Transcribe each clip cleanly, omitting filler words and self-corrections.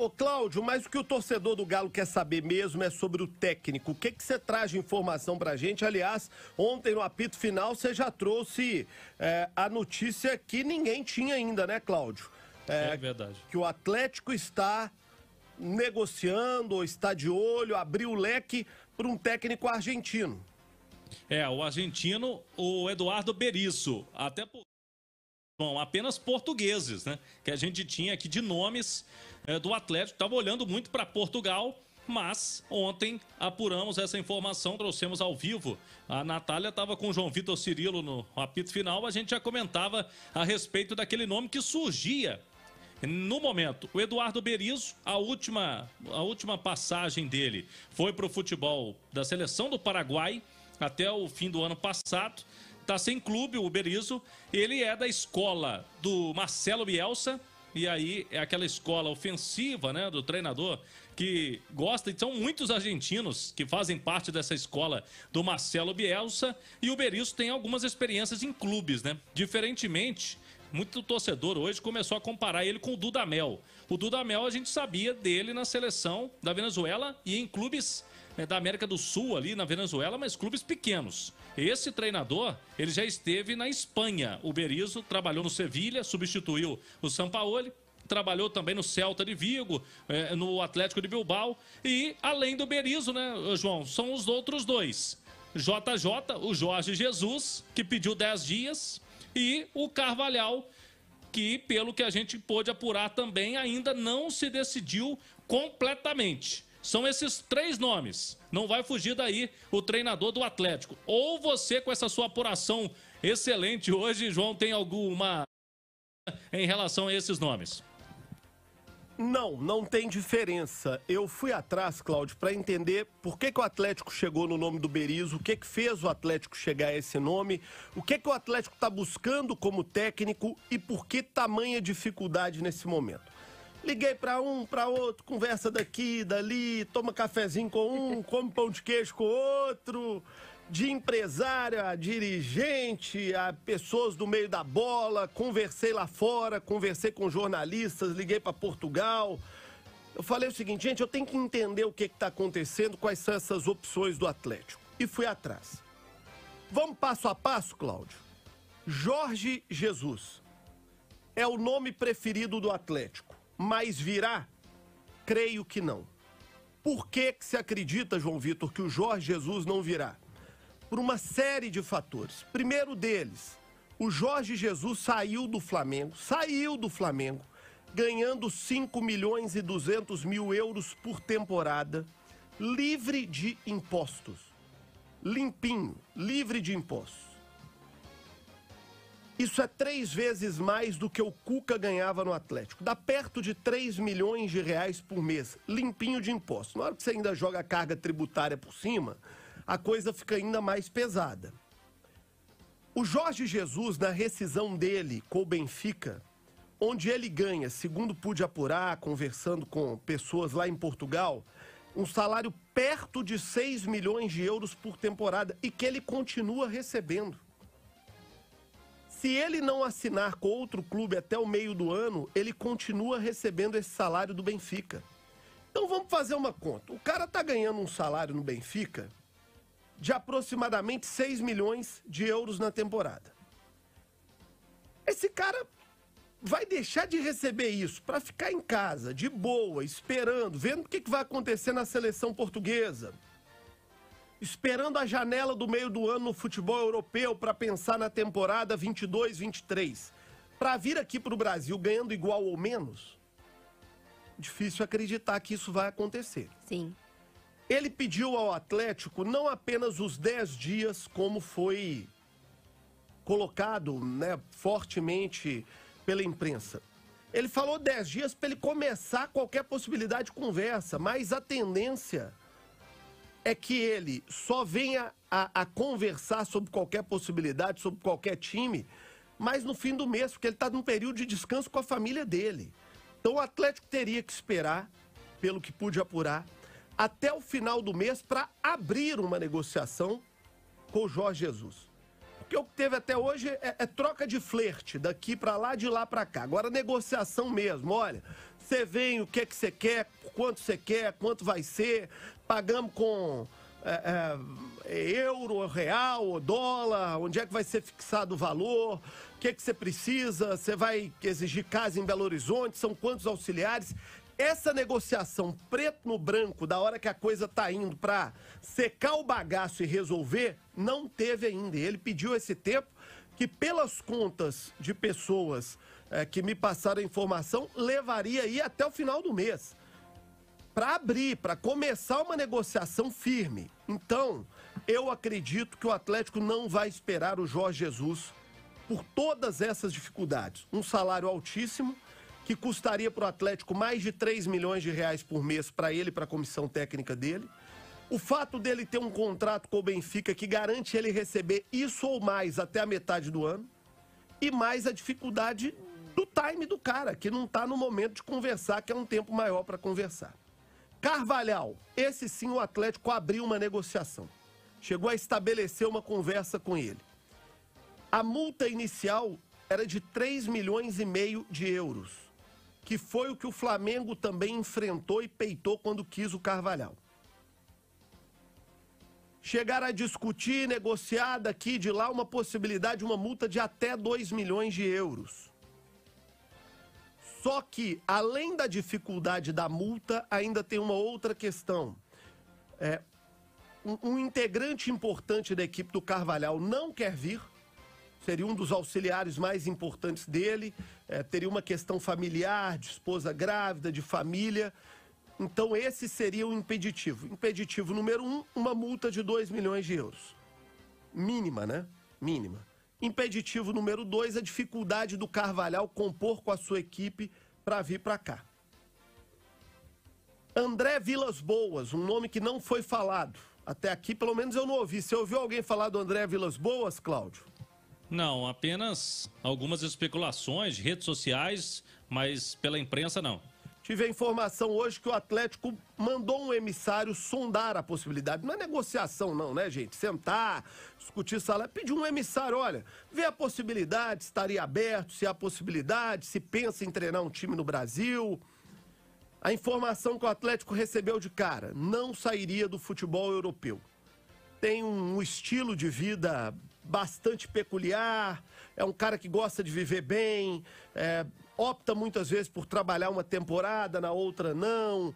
Ô, Cláudio, mas o que o torcedor do Galo quer saber mesmo é sobre o técnico. O que você traz de informação pra gente? Aliás, ontem no apito final você já trouxe a notícia que ninguém tinha ainda, né, Cláudio? É verdade. Que o Atlético está negociando, ou está de olho, abriu o leque para um técnico argentino. O argentino, o Eduardo Berizzo. Até por... Bom, apenas portugueses, né? Que a gente tinha aqui de nomes do Atlético. Estava olhando muito para Portugal, mas ontem apuramos essa informação, trouxemos ao vivo. A Natália estava com o João Vitor Cirilo no apito final. A gente já comentava a respeito daquele nome que surgia no momento. O Eduardo Berizzo, a última passagem dele foi para o futebol da seleção do Paraguai até o fim do ano passado. Está sem clube, o Berizzo. Ele é da escola do Marcelo Bielsa. E aí é aquela escola ofensiva, né, do treinador que gosta. Então, muitos argentinos que fazem parte dessa escola do Marcelo Bielsa. E o Berizzo tem algumas experiências em clubes, né? Diferentemente, muito torcedor hoje começou a comparar ele com o Dudamel. O Dudamel a gente sabia dele na seleção da Venezuela e em clubes da América do Sul ali na Venezuela, mas clubes pequenos. Esse treinador, ele já esteve na Espanha. O Berizzo trabalhou no Sevilha, substituiu o Sampaoli, trabalhou também no Celta de Vigo, no Atlético de Bilbao. E além do Berizzo, né, João, são os outros dois. JJ, o Jorge Jesus, que pediu 10 dias, e o Carvalhal, que pelo que a gente pôde apurar também ainda não se decidiu completamente. São esses 3 nomes. Não vai fugir daí o treinador do Atlético. Ou você, com essa sua apuração excelente hoje, João, tem alguma em relação a esses nomes? Não tem diferença. Eu fui atrás, Cláudio, para entender por que o Atlético chegou no nome do Berizzo, o que fez o Atlético chegar a esse nome, o que o Atlético está buscando como técnico e por que tamanha dificuldade nesse momento. Liguei para um, para outro, conversa daqui, dali, toma cafezinho com um, come pão de queijo com outro, de empresário a dirigente, a pessoas do meio da bola, conversei lá fora, conversei com jornalistas, liguei para Portugal. Eu falei o seguinte, gente, eu tenho que entender o que está acontecendo, quais são essas opções do Atlético. E fui atrás. Vamos passo a passo, Cláudio. Jorge Jesus é o nome preferido do Atlético. Mas virá? Creio que não. Por que se acredita, João Vitor, que o Jorge Jesus não virá? Por uma série de fatores. Primeiro deles, o Jorge Jesus saiu do Flamengo, ganhando 5.200.000 euros por temporada, livre de impostos. Limpinho, livre de impostos. Isso é 3 vezes mais do que o Cuca ganhava no Atlético. Dá perto de 3 milhões de reais por mês, limpinho de impostos. Na hora que você ainda joga a carga tributária por cima, a coisa fica ainda mais pesada. O Jorge Jesus, na rescisão dele com o Benfica, onde ele ganha, segundo pude apurar, conversando com pessoas lá em Portugal, um salário perto de 6 milhões de euros por temporada e que ele continua recebendo. Se ele não assinar com outro clube até o meio do ano, ele continua recebendo esse salário do Benfica. Então vamos fazer uma conta. O cara tá ganhando um salário no Benfica de aproximadamente 6 milhões de euros na temporada. Esse cara vai deixar de receber isso para ficar em casa, de boa, esperando, vendo o que vai acontecer na seleção portuguesa, esperando a janela do meio do ano no futebol europeu para pensar na temporada 22-23, para vir aqui para o Brasil ganhando igual ou menos, difícil acreditar que isso vai acontecer. Sim. Ele pediu ao Atlético não apenas os 10 dias, como foi colocado, né, fortemente pela imprensa. Ele falou 10 dias para ele começar qualquer possibilidade de conversa, mas a tendência é que ele só venha a conversar sobre qualquer possibilidade, sobre qualquer time, mas no fim do mês, porque ele está num período de descanso com a família dele. Então o Atlético teria que esperar, pelo que pude apurar, até o final do mês para abrir uma negociação com o Jorge Jesus. Porque o que teve até hoje é troca de flerte, daqui para lá, de lá para cá. Agora, negociação mesmo. Olha, você vem, o que você quer, quanto vai ser, pagamos com euro, real, dólar, onde é que vai ser fixado o valor, o que você precisa, você vai exigir casa em Belo Horizonte, são quantos auxiliares. Essa negociação preto no branco, da hora que a coisa tá indo para secar o bagaço e resolver, não teve ainda. E ele pediu esse tempo que, pelas contas de pessoas que me passaram a informação, levaria aí até o final do mês. Para abrir, para começar uma negociação firme. Então, eu acredito que o Atlético não vai esperar o Jorge Jesus por todas essas dificuldades. Um salário altíssimo, que custaria para o Atlético mais de 3 milhões de reais por mês para ele e para a comissão técnica dele. O fato dele ter um contrato com o Benfica que garante ele receber isso ou mais até a metade do ano. E mais a dificuldade do time do cara, que não está no momento de conversar, que é um tempo maior para conversar. Carvalhal, esse sim o Atlético abriu uma negociação. Chegou a estabelecer uma conversa com ele. A multa inicial era de 3 milhões e meio de euros, que foi o que o Flamengo também enfrentou e peitou quando quis o Carvalhal. Chegaram a discutir, negociar daqui e de lá uma possibilidade de uma multa de até 2 milhões de euros. Só que, além da dificuldade da multa, ainda tem uma outra questão. Um integrante importante da equipe do Carvalhal não quer vir. Seria um dos auxiliares mais importantes dele, teria uma questão familiar, de esposa grávida, de família. Então esse seria o impeditivo. Impeditivo número 1, uma multa de 2 milhões de euros. Mínima, né? Mínima. Impeditivo número 2, a dificuldade do Carvalhal compor com a sua equipe para vir para cá. André Vilas Boas, um nome que não foi falado. Até aqui, pelo menos eu não ouvi. Você ouviu alguém falar do André Vilas Boas, Cláudio? Não, apenas algumas especulações de redes sociais, mas pela imprensa não. Tive a informação hoje que o Atlético mandou um emissário sondar a possibilidade. Não é negociação não, né, gente? Sentar, discutir salário, pedir um emissário, olha, vê a possibilidade, estaria aberto, se há possibilidade, se pensa em treinar um time no Brasil. A informação que o Atlético recebeu de cara, não sairia do futebol europeu. Tem um estilo de vida bastante peculiar, é um cara que gosta de viver bem, opta muitas vezes por trabalhar uma temporada, na outra não,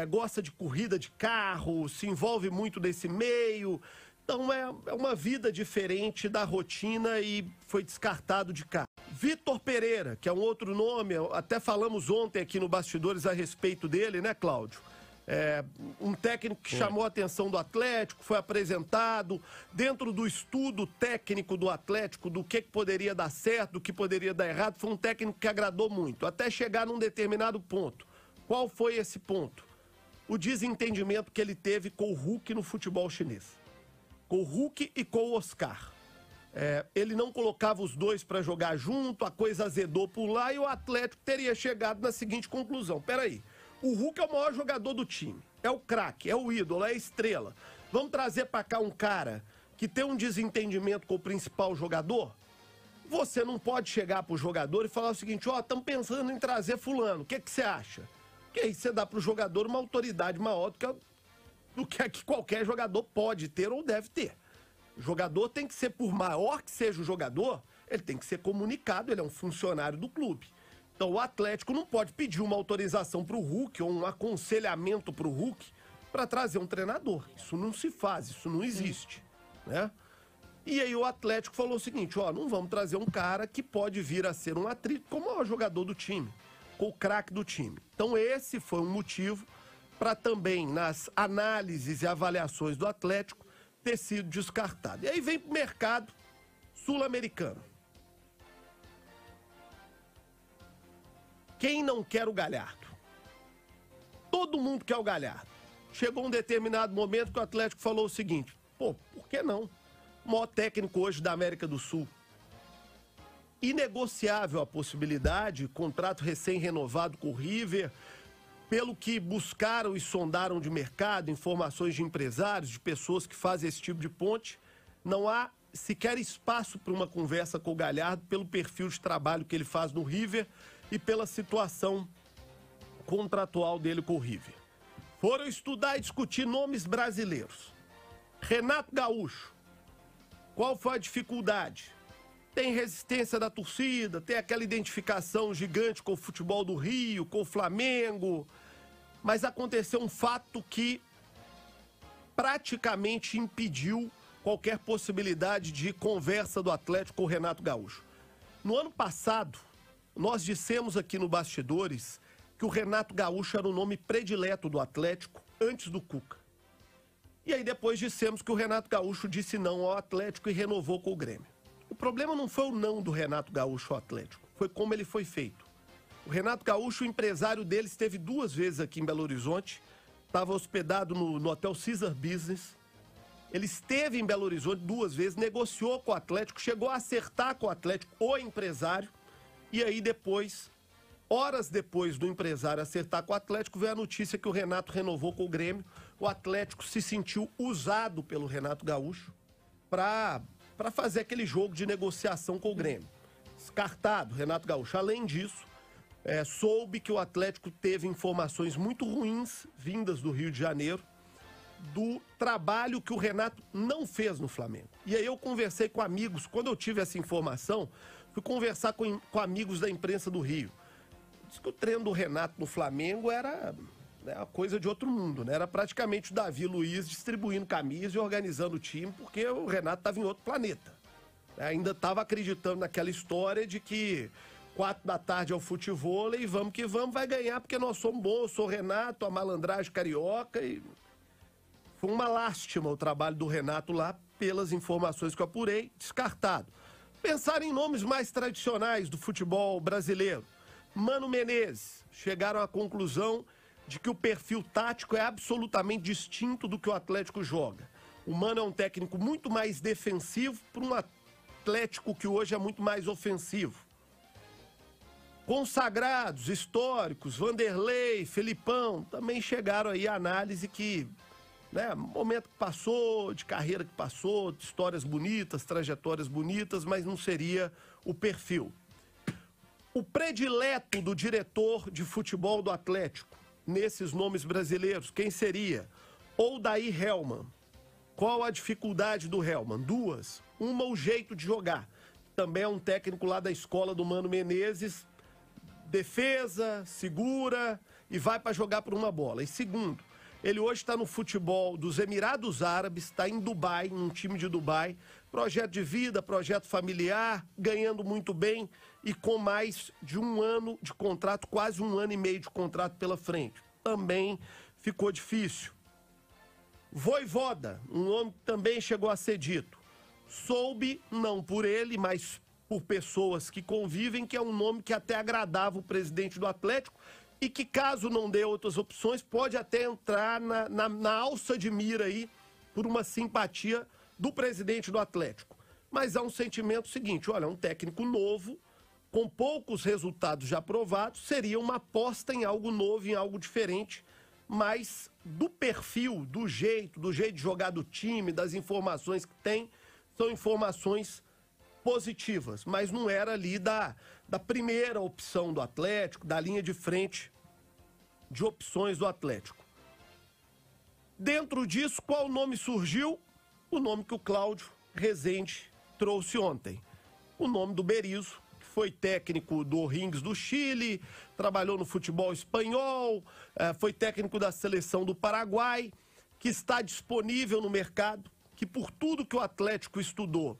gosta de corrida de carro, se envolve muito nesse meio. Então é uma vida diferente da rotina e foi descartado de cá. Vitor Pereira, que é um outro nome, até falamos ontem aqui no Bastidores a respeito dele, né, Cláudio? Um técnico que chamou a atenção do Atlético, foi apresentado dentro do estudo técnico do Atlético, do que poderia dar certo, do que poderia dar errado. Foi um técnico que agradou muito, até chegar num determinado ponto. Qual foi esse ponto? O desentendimento que ele teve com o Hulk no futebol chinês. Com o Hulk e com o Oscar. Ele não colocava os dois para jogar junto, a coisa azedou por lá e o Atlético teria chegado na seguinte conclusão. Peraí. O Hulk é o maior jogador do time, é o craque, é o ídolo, é a estrela. Vamos trazer para cá um cara que tem um desentendimento com o principal jogador? Você não pode chegar pro jogador e falar o seguinte, estamos pensando em trazer fulano, o que você acha? Que aí você dá pro jogador uma autoridade maior do que qualquer jogador pode ter ou deve ter. O jogador tem que ser, por maior que seja o jogador, ele tem que ser comunicado, ele é um funcionário do clube. Então o Atlético não pode pedir uma autorização para o Hulk ou um aconselhamento para o Hulk para trazer um treinador. Isso não se faz, isso não existe, né? E aí o Atlético falou o seguinte, não vamos trazer um cara que pode vir a ser um atrito como o jogador do time, com o craque do time. Então esse foi um motivo para também, nas análises e avaliações do Atlético, ter sido descartado. E aí vem para o mercado sul-americano. Quem não quer o Galhardo? Todo mundo quer o Galhardo. Chegou um determinado momento que o Atlético falou o seguinte, por que não? O maior técnico hoje da América do Sul. Inegociável a possibilidade, contrato recém-renovado com o River, pelo que buscaram e sondaram de mercado, informações de empresários, de pessoas que fazem esse tipo de ponte, não há sequer espaço para uma conversa com o Galhardo pelo perfil de trabalho que ele faz no River e pela situação contratual dele com o River. Foram estudar e discutir nomes brasileiros. Renato Gaúcho. Qual foi a dificuldade? Tem resistência da torcida, tem aquela identificação gigante com o futebol do Rio, com o Flamengo, mas aconteceu um fato que praticamente impediu qualquer possibilidade de conversa do Atlético com o Renato Gaúcho. No ano passado, nós dissemos aqui no Bastidores que o Renato Gaúcho era o nome predileto do Atlético antes do Cuca. E aí depois dissemos que o Renato Gaúcho disse não ao Atlético e renovou com o Grêmio. O problema não foi o não do Renato Gaúcho ao Atlético, foi como ele foi feito. O Renato Gaúcho, o empresário dele, esteve 2 vezes aqui em Belo Horizonte, estava hospedado no Hotel Caesar Business. Ele esteve em Belo Horizonte 2 vezes, negociou com o Atlético, chegou a acertar com o Atlético, o empresário, e aí depois, horas depois do empresário acertar com o Atlético, veio a notícia que o Renato renovou com o Grêmio. O Atlético se sentiu usado pelo Renato Gaúcho para fazer aquele jogo de negociação com o Grêmio. Descartado, Renato Gaúcho. Além disso, soube que o Atlético teve informações muito ruins, vindas do Rio de Janeiro, do trabalho que o Renato não fez no Flamengo. E aí eu conversei com amigos, quando eu tive essa informação, fui conversar com amigos da imprensa do Rio. Diz que o treino do Renato no Flamengo era uma coisa de outro mundo, né? Era praticamente o Davi Luiz distribuindo camisa e organizando o time, porque o Renato estava em outro planeta. Ainda estava acreditando naquela história de que 4 da tarde é o futevôlei e vamos que vamos, vai ganhar porque nós somos bons, eu sou o Renato, a malandragem carioca. E foi uma lástima o trabalho do Renato lá, pelas informações que eu apurei, descartado. Pensar em nomes mais tradicionais do futebol brasileiro. Mano Menezes, chegaram à conclusão de que o perfil tático é absolutamente distinto do que o Atlético joga. O Mano é um técnico muito mais defensivo para um Atlético que hoje é muito mais ofensivo. Consagrados, históricos, Vanderlei, Felipão, também chegaram aí à análise que, momento que passou, de carreira que passou, de histórias bonitas, trajetórias bonitas, mas não seria o perfil. O predileto do diretor de futebol do Atlético, nesses nomes brasileiros, quem seria? Odair Hellmann. Qual a dificuldade do Hellmann? 2. Uma, o jeito de jogar. Também é um técnico lá da escola do Mano Menezes. Defesa, segura e vai para jogar por uma bola. E segundo, ele hoje está no futebol dos Emirados Árabes, está em Dubai, num time de Dubai. Projeto de vida, projeto familiar, ganhando muito bem e com mais de 1 ano de contrato, quase 1 ano e meio de contrato pela frente. Também ficou difícil. Vojvoda, um nome que também chegou a ser dito. Soube, não por ele, mas por pessoas que convivem, que é um nome que até agradava o presidente do Atlético e que, caso não dê outras opções, pode até entrar na alça de mira aí por uma simpatia do presidente do Atlético. Mas há um sentimento seguinte, olha, um técnico novo, com poucos resultados já provados, seria uma aposta em algo novo, em algo diferente, mas do perfil, do jeito de jogar do time, das informações que tem, são informações positivas, mas não era ali da primeira opção do Atlético, da linha de frente de opções do Atlético. Dentro disso, qual nome surgiu? O nome que o Cláudio Rezende trouxe ontem. O nome do Berizzo, que foi técnico do O'Higgins do Chile, trabalhou no futebol espanhol, foi técnico da seleção do Paraguai, que está disponível no mercado, que por tudo que o Atlético estudou,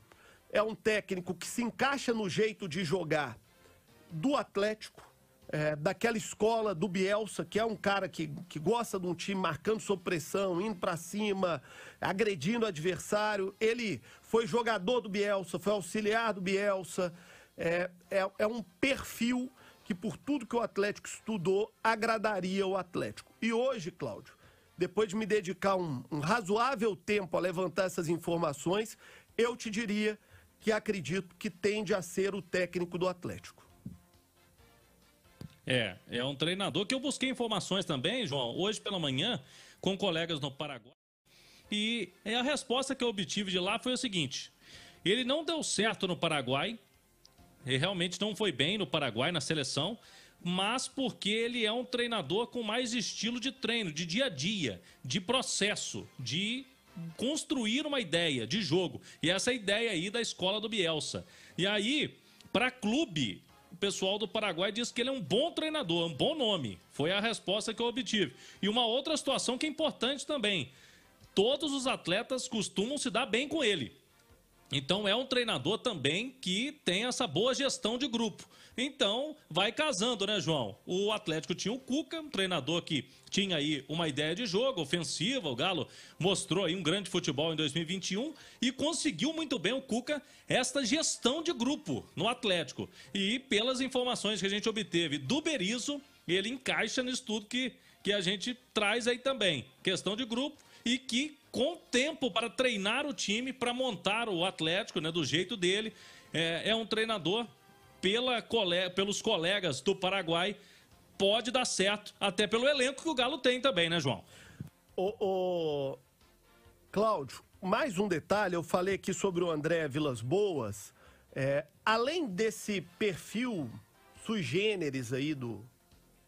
é um técnico que se encaixa no jeito de jogar do Atlético, daquela escola do Bielsa, que é um cara que gosta de um time marcando sob pressão, indo para cima, agredindo o adversário. Ele foi jogador do Bielsa, foi auxiliar do Bielsa. É um perfil que, por tudo que o Atlético estudou, agradaria o Atlético. E hoje, Cláudio, depois de me dedicar um razoável tempo a levantar essas informações, eu te diria que acredito que tende a ser o técnico do Atlético. É um treinador que eu busquei informações também, João, hoje pela manhã, com colegas no Paraguai. E a resposta que eu obtive de lá foi o seguinte, Ele não deu certo no Paraguai, ele realmente não foi bem no Paraguai, na seleção, mas porque ele é um treinador com mais estilo de treino, de dia a dia, de processo, de construir uma ideia de jogo. E essa é a ideia aí da escola do Bielsa. E aí, para clube, o pessoal do Paraguai diz que ele é um bom treinador, um bom nome. Foi a resposta que eu obtive. E uma outra situação que é importante também. Todos os atletas costumam se dar bem com ele. Então é um treinador também que tem essa boa gestão de grupo. Então vai casando, né, João? O Atlético tinha o Cuca, um treinador que tinha aí uma ideia de jogo ofensiva. O Galo mostrou aí um grande futebol em 2021 e conseguiu muito bem o Cuca esta gestão de grupo no Atlético. E pelas informações que a gente obteve do Berizzo, ele encaixa nisso tudo que a gente traz aí também. Questão de grupo e que com tempo para treinar o time, para montar o Atlético, né, do jeito dele. É um treinador, pelos colegas do Paraguai, pode dar certo, até pelo elenco que o Galo tem também, né, João? Cláudio, mais um detalhe, eu falei aqui sobre o André Vilas-Boas. Além desse perfil sui generis aí do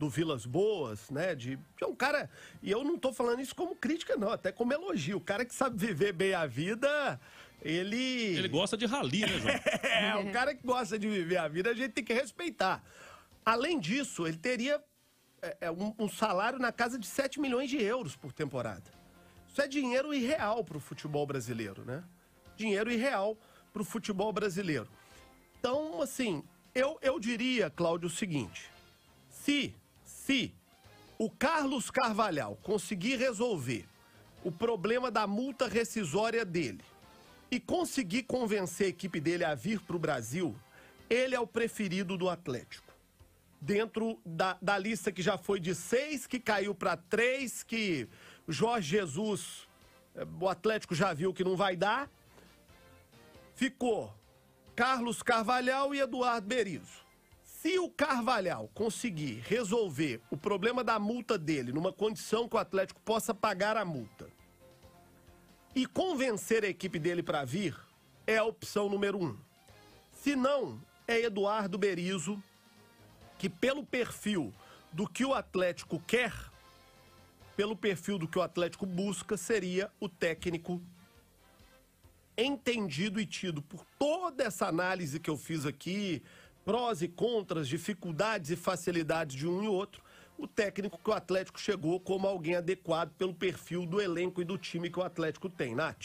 Vilas-Boas, né, de um cara, e eu não tô falando isso como crítica não, até como elogio, o cara que sabe viver bem a vida, ele gosta de rali, né, João? O cara que gosta de viver a vida, a gente tem que respeitar. Além disso, ele teria um salário na casa de 7 milhões de euros por temporada. Isso é dinheiro irreal pro futebol brasileiro, né? Dinheiro irreal pro futebol brasileiro. Então, assim, eu diria, Cláudio, o seguinte: se o Carlos Carvalhal conseguir resolver o problema da multa rescisória dele e conseguir convencer a equipe dele a vir para o Brasil, ele é o preferido do Atlético. Dentro da lista que já foi de 6, que caiu para 3, que Jorge Jesus, o Atlético já viu que não vai dar, ficou Carlos Carvalhal e Eduardo Berizzo. Se o Carvalhal conseguir resolver o problema da multa dele numa condição que o Atlético possa pagar a multa e convencer a equipe dele para vir, é a opção número 1. Se não, é Eduardo Berizzo, que pelo perfil do que o Atlético quer, pelo perfil do que o Atlético busca, seria o técnico entendido e tido por toda essa análise que eu fiz aqui, prós e contras, dificuldades e facilidades de um e outro, o técnico que o Atlético chegou como alguém adequado pelo perfil do elenco e do time que o Atlético tem, Nath.